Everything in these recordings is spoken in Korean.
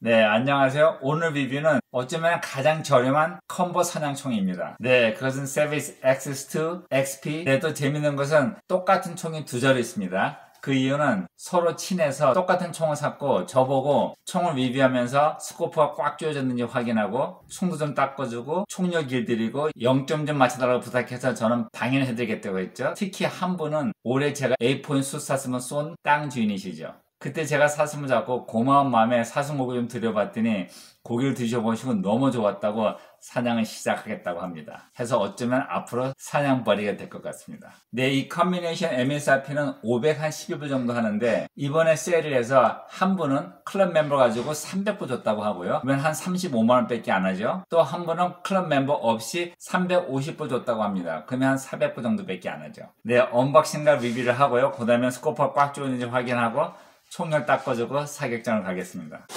네, 안녕하세요. 오늘 리뷰는 어쩌면 가장 저렴한 컴보 사냥총입니다. 네, 그것은 Savage X2 XP. 네, 또 재밌는 것은 똑같은 총이 두 자루 있습니다. 그 이유는 서로 친해서 똑같은 총을 샀고 저보고 총을 리뷰하면서 스코프가 꽉 조여졌는지 확인하고 총도 좀 닦아주고 총력 길들이고 0점 좀 맞춰달라고 부탁해서 저는 당연히 해드리겠다고 했죠. 특히 한 분은 올해 제가 A4인 수 샀으면 쏜 땅 주인이시죠. 그때 제가 사슴을 잡고 고마운 마음에 사슴고기 좀 드려봤더니 고기를 드셔보시고 너무 좋았다고 사냥을 시작하겠다고 합니다. 해서 어쩌면 앞으로 사냥벌이가 될 것 같습니다. 네, 이 컨비네이션 MSRP는 512불 정도 하는데 이번에 세일을 해서 한 분은 클럽 멤버 가지고 300불 줬다고 하고요. 그러면 한 35만원 밖에 안 하죠. 또 한 분은 클럽 멤버 없이 350불 줬다고 합니다. 그러면 한 400불 정도 밖에 안 하죠. 네, 언박싱과 리뷰를 하고요. 그 다음에 스코프가 꽉 조이는지 확인하고 총열 닦아주고 사격장을 가겠습니다.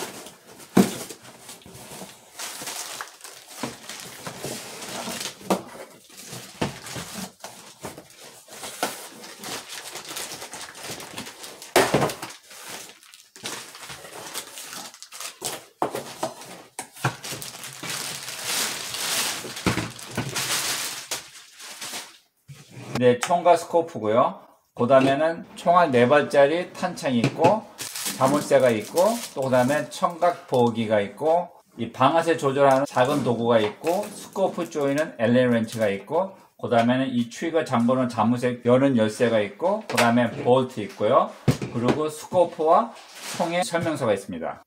네, 총과 스코프고요. 그 다음에는 총알 4발짜리 탄창이 있고 자물쇠가 있고 또 그 다음에 청각 보호기가 있고 이 방아쇠 조절하는 작은 도구가 있고 스코프 조이는 엘렌 렌치가 있고 그 다음에는 이 트리거 잠그는 자물쇠 여는 열쇠가 있고 그 다음에 볼트 있고요. 그리고 스코프와 총의 설명서가 있습니다.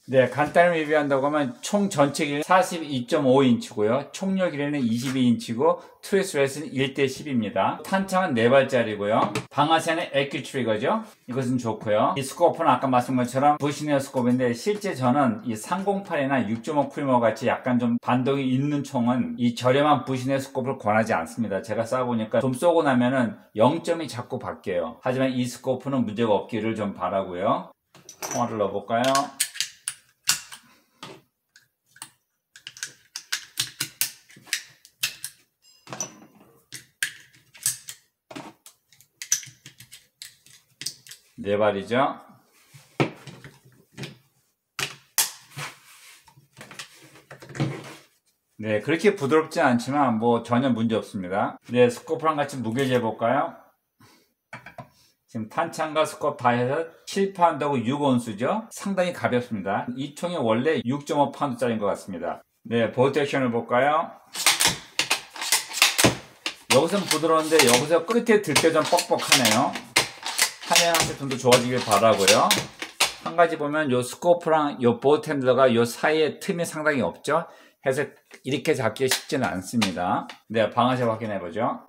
네, 간단히 리뷰한다고 하면 총 전체 길이는 42.5인치고요. 총력 길이는 22인치고 트위스트레스는 1:10입니다. 탄창은 4발짜리고요. 방아쇠는 에큐 트리거죠. 이것은 좋고요. 이 스코프는 아까 말씀드린 것처럼 부시네어 스코프인데 실제 저는 이 308이나 6.5 프리머 같이 약간 좀 반동이 있는 총은 이 저렴한 부시네어 스코프를 권하지 않습니다. 제가 쏴보니까 좀 쏘고 나면은 0점이 자꾸 바뀌어요. 하지만 이 스코프는 문제가 없기를 좀 바라고요. 총알을 넣어볼까요? 네 발이죠. 네, 그렇게 부드럽지 않지만 뭐 전혀 문제 없습니다. 네, 스코프랑 같이 무게 재볼까요? 지금 탄창과 스코프 다 해서 7파운드하고 6온수죠. 상당히 가볍습니다. 이 총이 원래 6.5파운드짜리인 것 같습니다. 네, 볼트 액션을 볼까요? 여기서는 부드러운데 여기서 끝에 들 때 좀 뻑뻑하네요. 사냥한테 좀 더 좋아지길 바라고요. 한 가지 보면 요 스코프랑 요 볼트 핸들과 요 사이에 틈이 상당히 없죠. 해서 이렇게 잡기 쉽지는 않습니다. 네, 방아쇠 확인해 보죠.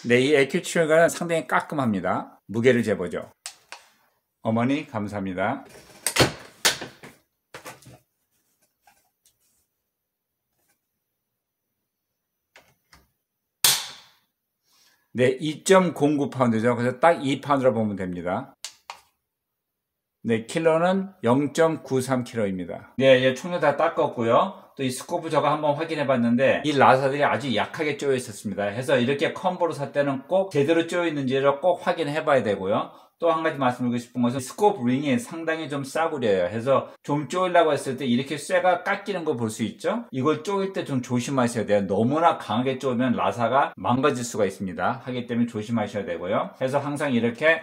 네, 이 에큐 트리거는 상당히 깔끔합니다. 무게를 재보죠. 어머니 감사합니다. 네, 2.09파운드죠. 그래서 딱 2파운드로 보면 됩니다. 네, 킬로는 0.93kg입니다. 네, 얘 총료 다 닦았고요. 또 이 스코프 저거 한번 확인해 봤는데 이 라사들이 아주 약하게 쪼여 있었습니다. 해서 이렇게 컴보로 살 때는 꼭 제대로 쪼여 있는지를 꼭 확인해 봐야 되고요. 또 한 가지 말씀드리고 싶은 것은 스코프 링이 상당히 좀 싸구려요. 해서 좀 쪼이려고 했을 때 이렇게 쇠가 깎이는 거 볼 수 있죠? 이걸 쪼일 때 좀 조심하셔야 돼요. 너무나 강하게 쪼으면 라사가 망가질 수가 있습니다. 하기 때문에 조심하셔야 되고요. 그래서 항상 이렇게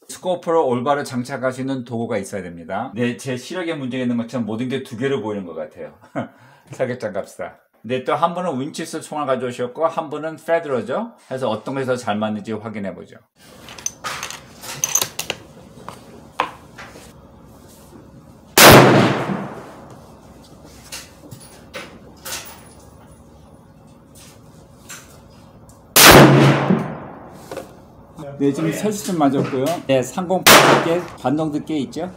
스코프로 올바로 장착할 수 있는 도구가 있어야 됩니다. 네, 제 시력에 문제가 있는 것처럼 모든 게 두 개로 보이는 것 같아요. 사격장 갑시다. 네, 또 한 분은 윈치스 총알 가져오셨고 한 분은 페드러죠. 해서 어떤 게 더 잘 맞는지 확인해 보죠. 네, 지금 설수좀 맞았고요. 네, 308 두께, 반동 두께 있죠?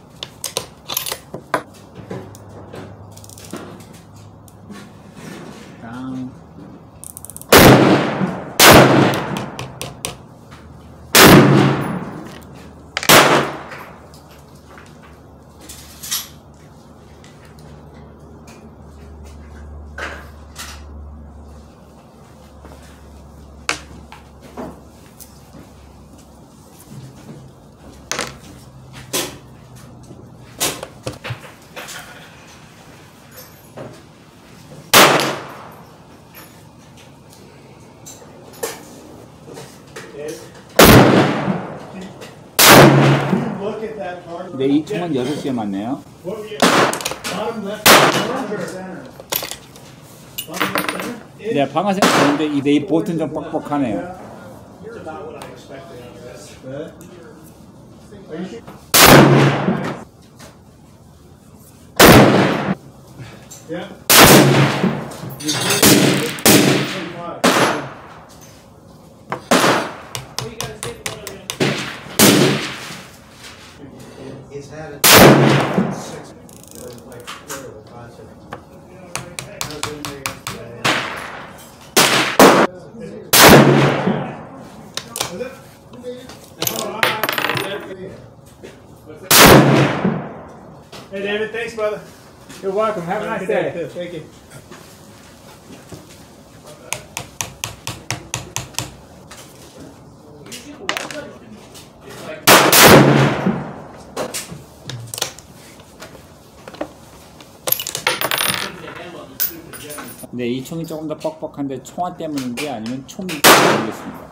네, 이 총은 6시에 맞네요. 네, 방아쇠 되는데 이 네이 볼트는 좀 뻑뻑하네요. It's had it 6 like the concept. Hey David, thanks brother. You're welcome. Have a nice day. Thank you. 네, 이 총이 조금 더 뻑뻑한데 총알 때문인지 아니면 총이 모르겠습니다.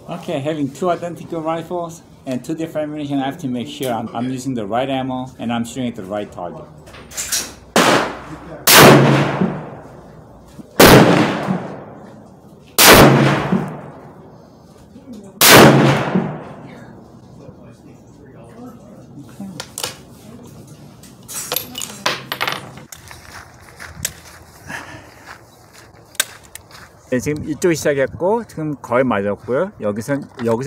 Okay, having two identical rifles and two different ammunition, I have to make sure I'm using the right ammo and I'm shooting at the right target. 네, 지금 이쪽 시작했고 지금 거의 맞았고요. 여기서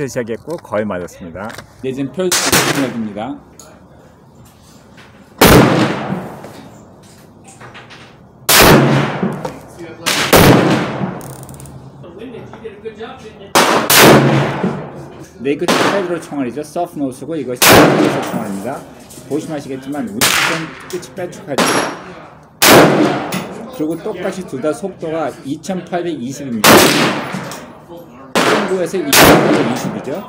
시작했고 거의 맞았습니다. 네, 지금 표 시작입니다. 네, 이것이 페드로 총알이죠. 서프 노스고 이것이 페드로 총알입니다. 보시면 아시겠지만 윈스턴 끝이 빼쭉하죠. 그리고 똑같이 둘 다 속도가 2820입니다. 한국에서 2820이죠.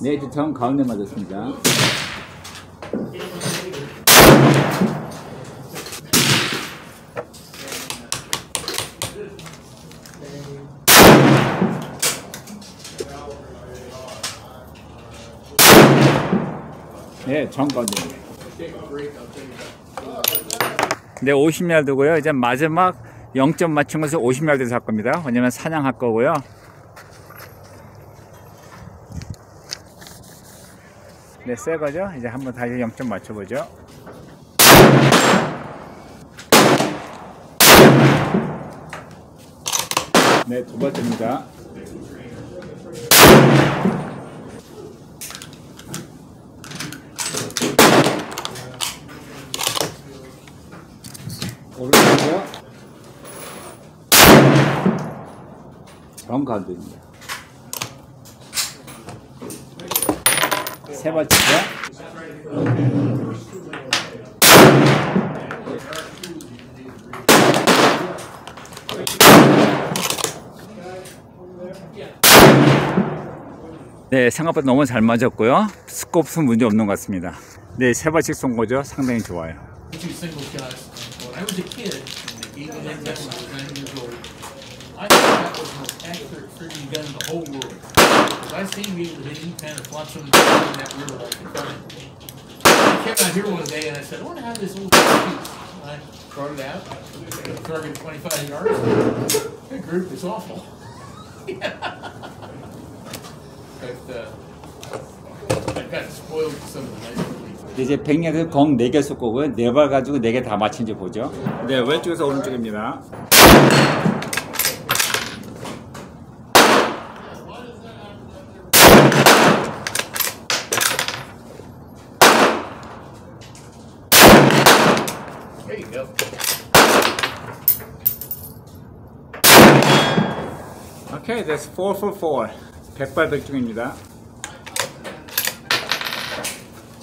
네, 이제 정 가운데 맞았습니다. 네, 정 가운데. 네, 50야드고요. 이제 마지막 0점 맞춘 것을 50야드에서 할 겁니다. 왜냐면 사냥할 거고요. 네, 새 거죠. 이제 한번 다시 0점 맞춰보죠. 네, 두 번째입니다. 오른쪽이요. 정가운데입니다. 세 번째죠. 네, 생각보다 너무 잘 맞았고요. 스코프는 문제 없는 것 같습니다. 네, 세 발씩 쏜 거죠. 상당히 좋아요. I was a kid and they gave me that gun when I was 9 years old. I thought that was the most accurate freaking gun in the whole world. Because I seen me with any kind of watch them in that river like the front. I came out here one day and I said, I want to have this old piece. I brought it out, target 25 yards. That group is awful. I got spoiled with some of the nice movies. 이제 백야드 공 4개 쏠 거고요. 4발 가지고 4개 다 맞힌지 보죠. 네, 왼쪽에서 오른쪽입니다. There you go. Okay, that's 4 for 4. 100발 100중입니다.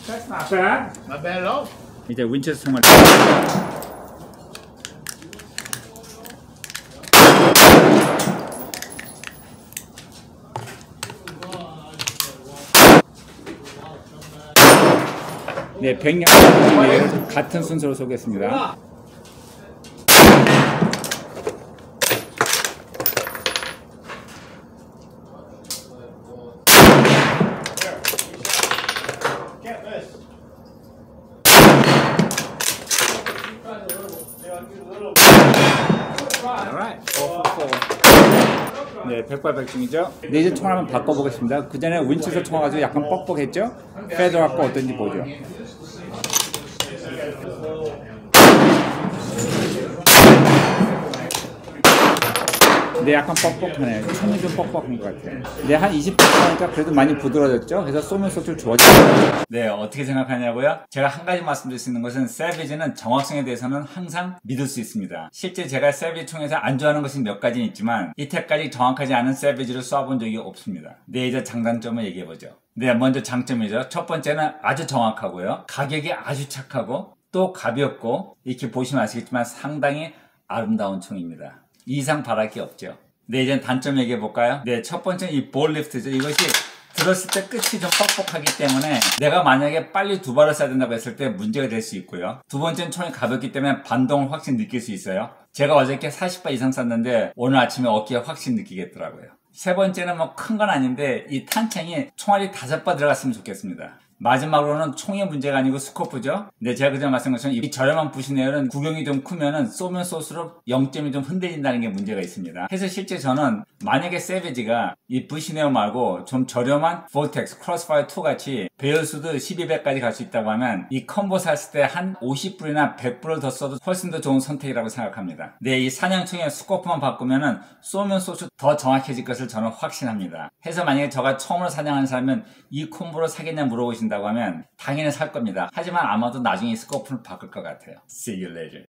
That's not bad. Not bad at all. 이제 윈체스터 총알. 네, 백양 같은 순서로 쏘겠습니다. Can't miss. Alright, 4 for 4. 네, 100발 100중이죠. 네, 이제 총 한번 바꿔보겠습니다. 그 전에 윈체스터 총 가지고 약간 뻑뻑했죠? 페더 갖고 어떤지 보죠. 네, 약간 뻑뻑하네요. 총이 좀 뻑뻑한 것 같아요. 네, 한 20분 하니까 그래도 많이 부드러워졌죠? 그래서 쏘면 쏠수록 좋아졌어요. 네, 어떻게 생각하냐고요? 제가 한 가지 말씀드릴 수 있는 것은 세비지는 정확성에 대해서는 항상 믿을 수 있습니다. 실제 제가 세비지 총에서 안 좋아하는 것이 몇 가지는 있지만 이때까지 정확하지 않은 세비지를 쏴본 적이 없습니다. 네, 이제 장단점을 얘기해보죠. 네, 먼저 장점이죠. 첫 번째는 아주 정확하고요. 가격이 아주 착하고 또 가볍고 이렇게 보시면 아시겠지만 상당히 아름다운 총입니다. 이 이상 바랄 게 없죠. 네, 이제 단점 얘기해 볼까요? 네, 첫 번째는 이 볼 리프트죠. 이것이 들었을 때 끝이 좀 뻑뻑하기 때문에 내가 만약에 빨리 2발을 쏴야 된다고 했을 때 문제가 될 수 있고요. 두 번째는 총이 가볍기 때문에 반동을 확실히 느낄 수 있어요. 제가 어저께 40발 이상 쐈는데 오늘 아침에 어깨에 확실히 느끼겠더라고요. 세 번째는 뭐 큰 건 아닌데 이 탄창이 총알이 5발 들어갔으면 좋겠습니다. 마지막으로는 총의 문제가 아니고 스코프죠. 네, 제가 그전에 말씀드린 것처럼 이 저렴한 부시네어는 구경이 좀 크면은 쏘면 쏠수록 0점이 좀 흔들린다는 게 문제가 있습니다. 그래서 실제 저는 만약에 세비지가 이 부시네어 말고 좀 저렴한 볼텍스, 크로스파이어 2 같이 배열수도 12배까지 갈 수 있다고 하면 이 컴보 샀을 때 한 50불이나 100불을 더 써도 훨씬 더 좋은 선택이라고 생각합니다. 네, 이 사냥총의 스코프만 바꾸면은 쏘면 쏠수록 더 정확해질 것을 저는 확신합니다. 해서 만약에 저가 처음으로 사냥하는 사람은 이 콤보를 사겠냐 물어보신다고 하면 당연히 살 겁니다. 하지만 아마도 나중에 스코프를 바꿀 것 같아요. See you later.